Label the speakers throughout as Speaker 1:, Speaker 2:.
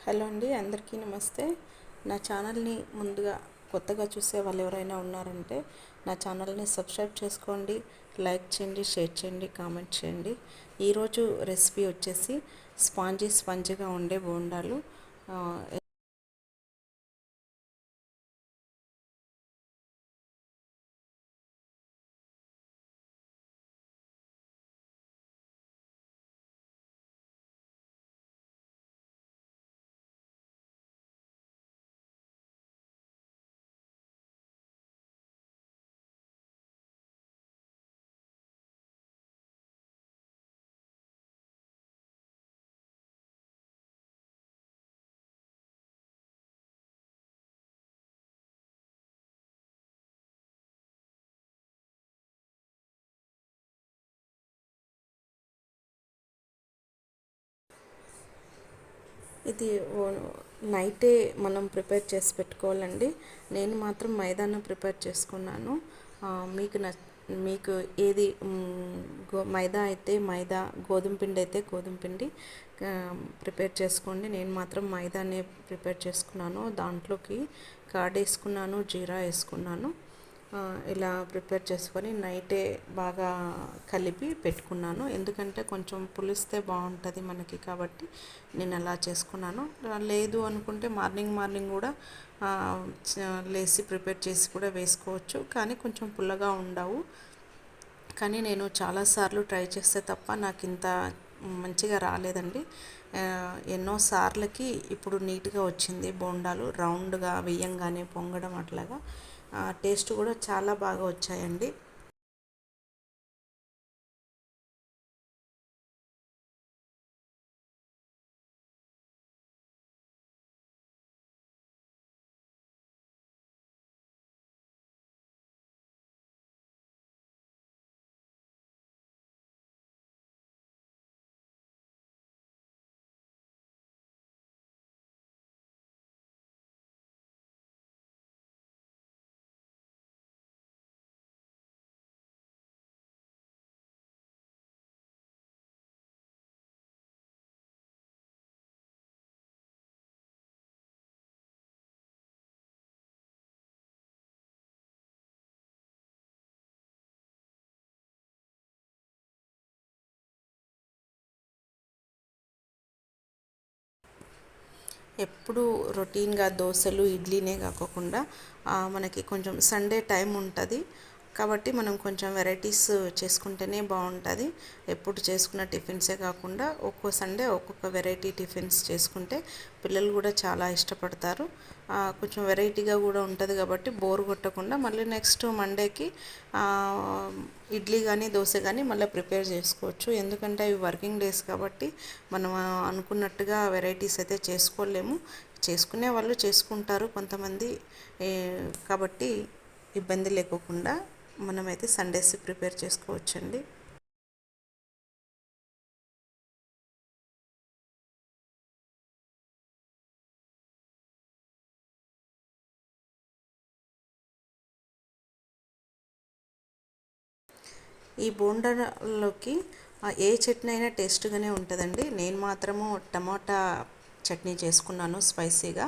Speaker 1: Hello అండి, అందరికీ నమస్తే. నా ఛానల్ని ముందుగా కొత్తగా చూసే వాళ్ళు ఎవరైనా ఉన్నారంటే నా ఛానల్ని సబ్స్క్రైబ్ చేసుకోండి, లైక్ చేయండి, షేర్ చేయండి, కామెంట్ చేయండి. ఈరోజు రెసిపీ వచ్చేసి స్పాంజీగా ఉండే బోండాలు. ఇది నైటే మనం ప్రిపేర్ చేసి పెట్టుకోవాలండి. నేను మాత్రం మైదాను ప్రిపేర్ చేసుకున్నాను. మీకు ఏది మైదా అయితే మైదా, గోధుమ పిండి అయితే గోధుమ పిండి ప్రిపేర్ చేసుకోండి. నేను మాత్రం మైదానే ప్రిపేర్ చేసుకున్నాను. దాంట్లోకి కర్డ్ వేసుకున్నాను, జీరా వేసుకున్నాను. ఇలా ప్రిపేర్ చేసుకొని నైటే బాగా కలిపి పెట్టుకున్నాను. ఎందుకంటే కొంచెం పులిస్తే బాగుంటుంది మనకి, కాబట్టి నేను అలా చేసుకున్నాను. లేదు అనుకుంటే మార్నింగ్ కూడా లేసి ప్రిపేర్ చేసి కూడా వేసుకోవచ్చు, కానీ కొంచెం పుల్లగా ఉండవు. కానీ నేను చాలాసార్లు ట్రై చేస్తే తప్ప నాకు ఇంత మంచిగా రాలేదండి. ఎన్నోసార్లకి ఇప్పుడు నీట్గా వచ్చింది బోండాలు, రౌండ్గా వేయంగానే పొంగడం అట్లాగా. టేస్ట్ కూడా చాలా బాగా వచ్చాయండి. ఎప్పుడు రొటీన్గా దోశలు, ఇడ్లీనే కాకుండా మనకి కొంచెం సండే టైం ఉంటుంది కాబట్టి మనం కొంచెం వెరైటీస్ చేసుకుంటేనే బాగుంటుంది. ఎప్పుడు చేసుకున్న టిఫిన్సే కాకుండా ఒక్కో సండే ఒక్కొక్క వెరైటీ టిఫిన్స్ చేసుకుంటే పిల్లలు కూడా చాలా ఇష్టపడతారు. కొంచెం వెరైటీగా కూడా ఉంటుంది కాబట్టి బోర్ కొట్టకుండా మళ్ళీ నెక్స్ట్ మండేకి ఇడ్లీ కానీ దోశ కానీ మళ్ళీ ప్రిపేర్ చేసుకోవచ్చు. ఎందుకంటే అవి వర్కింగ్ డేస్ కాబట్టి మనం అనుకున్నట్టుగా వెరైటీస్ అయితే చేసుకోలేము. చేసుకునే వాళ్ళు చేసుకుంటారు కొంతమంది, కాబట్టి ఇబ్బంది లేకోకుండా మనమైతే సండేస్ ప్రిపేర్ చేసుకోవచ్చండి. ఈ బోండాలోకి ఏ చట్నీ అయినా టేస్ట్గానే ఉంటుందండి. నేను మాత్రము టమాటా చట్నీ చేసుకున్నాను స్పైసీగా.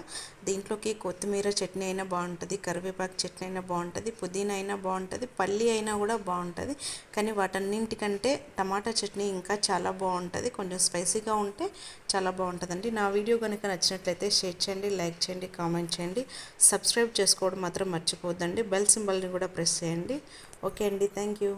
Speaker 1: దీంట్లోకి కొత్తిమీర చట్నీ అయినా బాగుంటుంది, కరివేపాకు చట్నీ అయినా బాగుంటుంది, పుదీనా అయినా బాగుంటుంది, పల్లి అయినా కూడా బాగుంటుంది. కానీ వాటన్నింటికంటే టమాటా చట్నీ ఇంకా చాలా బాగుంటుంది. కొంచెం స్పైసీగా ఉంటే చాలా బాగుంటుందండి. నా వీడియో కనుక నచ్చినట్లయితే షేర్ చేయండి, లైక్ చేయండి, కామెంట్ చేయండి. సబ్స్క్రైబ్ చేసుకోవడం మాత్రం మర్చిపోద్దండి. బెల్ సింబల్ని కూడా ప్రెస్ చేయండి. ఓకే అండి, థ్యాంక్ యూ.